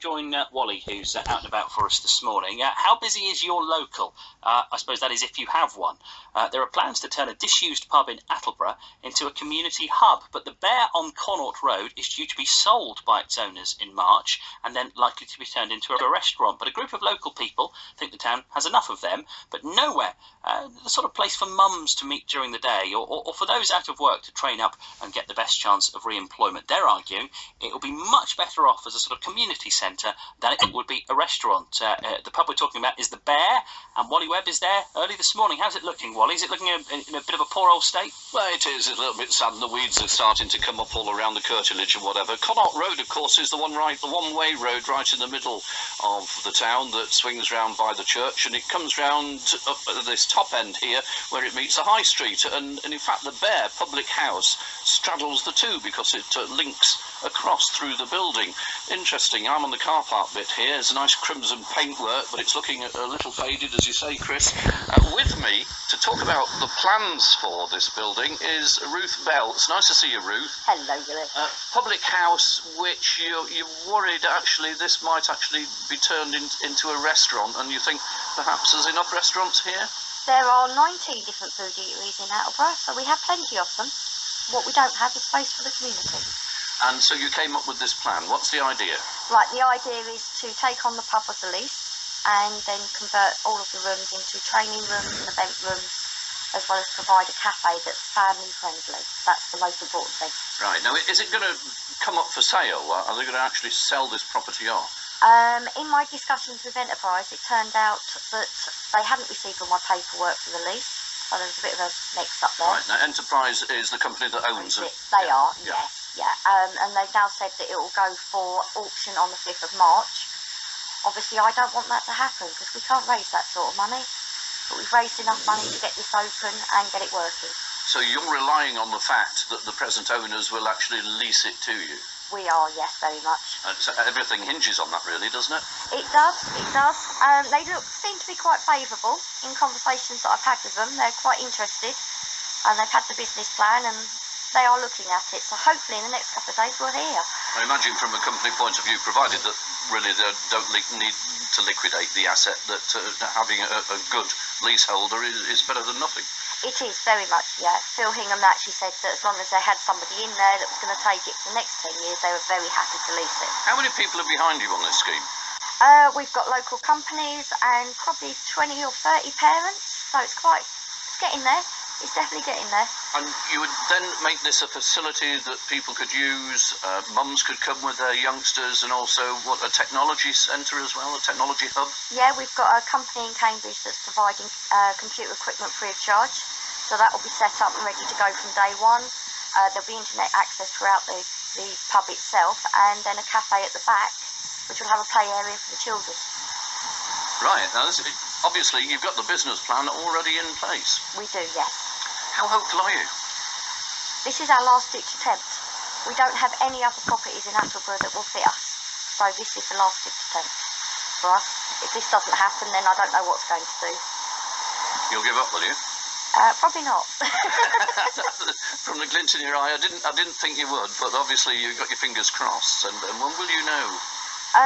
Join Wally, who's out and about for us this morning. How busy is your local? I suppose that is if you have one. There are plans to turn a disused pub in Attleborough into a community hub, but the Bear on Connaught Road is due to be sold by its owners in March and then likely to be turned into a restaurant. But a group of local people think the town has enough of them, but nowhere the sort of place for mums to meet during the day or for those out of work to train up and get the best chance of re-employment. They're arguing it will be much better off as a sort of community centre than it would be a restaurant. The pub we're talking about is the Bear, and Wally Webb is there early this morning. How's it looking, Wally? Is it looking in a bit of a poor old state? Well, it is a little bit sad. The weeds are starting to come up all around the curtilage and whatever. Connaught Road, of course, is the one-way road right in the middle of the town that swings round by the church, and it comes round up at this top end here where it meets the high street. And in fact, the Bear public house straddles the two because it links across through the building. Interesting. I'm on the car park bit here. There's a nice crimson paintwork, but it's looking a little faded, as you say, Chris. With me to talk about the plans for this building is Ruth Bell. It's nice to see you, Ruth. Hello, Gilly. Public house, which you're worried actually this might actually be turned into a restaurant, and you think perhaps there's enough restaurants here? There are 19 different food eateries in Attleborough, so we have plenty of them. What we don't have is space for the community. And so you came up with this plan. What's the idea? Right, the idea is to take on the pub as a lease and then convert all of the rooms into training rooms and event rooms, as well as provide a cafe that's family friendly. That's the most important thing. Right, now is it going to come up for sale? Are they going to actually sell this property off? In my discussions with Enterprise, it turned out that they hadn't received all my paperwork for the lease, so there was a bit of a mix-up there. Right, now Enterprise is the company that owns it. They are, yes. Yeah, and they've now said that it will go for auction on the 5th of March. Obviously, I don't want that to happen because we can't raise that sort of money. But we've raised enough money to get this open and get it working. So you're relying on the fact that the present owners will actually lease it to you? We are, yes, very much. So everything hinges on that, really, doesn't it? It does, it does. They seem to be quite favourable in conversations that I've had with them. They're quite interested, and they've had the business plan, and they are looking at it, so hopefully in the next couple of days we'll hear. I imagine from a company point of view, provided that really they don't need to liquidate the asset, that having a good leaseholder is better than nothing. It is, very much, yeah. Phil Hingham actually said that as long as they had somebody in there that was going to take it for the next 10 years, they were very happy to lease it. How many people are behind you on this scheme? We've got local companies and probably 20 or 30 parents, so it's getting there. It's definitely getting there. And you would then make this a facility that people could use, mums could come with their youngsters, and also, a technology centre as well, a technology hub? Yeah, we've got a company in Cambridge that's providing computer equipment free of charge, so that will be set up and ready to go from day one. There'll be internet access throughout the pub itself, and then a cafe at the back, which will have a play area for the children. Right, now obviously you've got the business plan already in place. We do, yes. How hopeful are you? This is our last ditch attempt. We don't have any other properties in Attleborough that will fit us, so this is the last ditch attempt for us. If this doesn't happen, then I don't know what's going to do. You'll give up, will you? Probably not. From the glint in your eye, I didn't think you would, but obviously you've got your fingers crossed. And when will you know?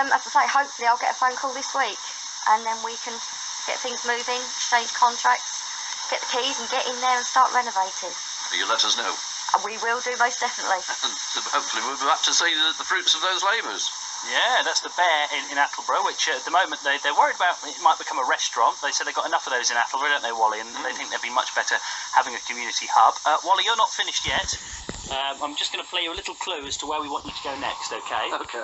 As I say, hopefully I'll get a phone call this week, and then we can get things moving, exchange contracts, get the keys and get in there and start renovating. You'll let us know? We will do, most definitely. And hopefully we'll be back to see the fruits of those labours. Yeah, that's the Bear in Attleborough, which at the moment they're worried about it might become a restaurant. They said they've got enough of those in Attleborough, don't they, Wally? And they think they'd be much better having a community hub. Wally, you're not finished yet. I'm just going to play you a little clue as to where we want you to go next, okay? Okay.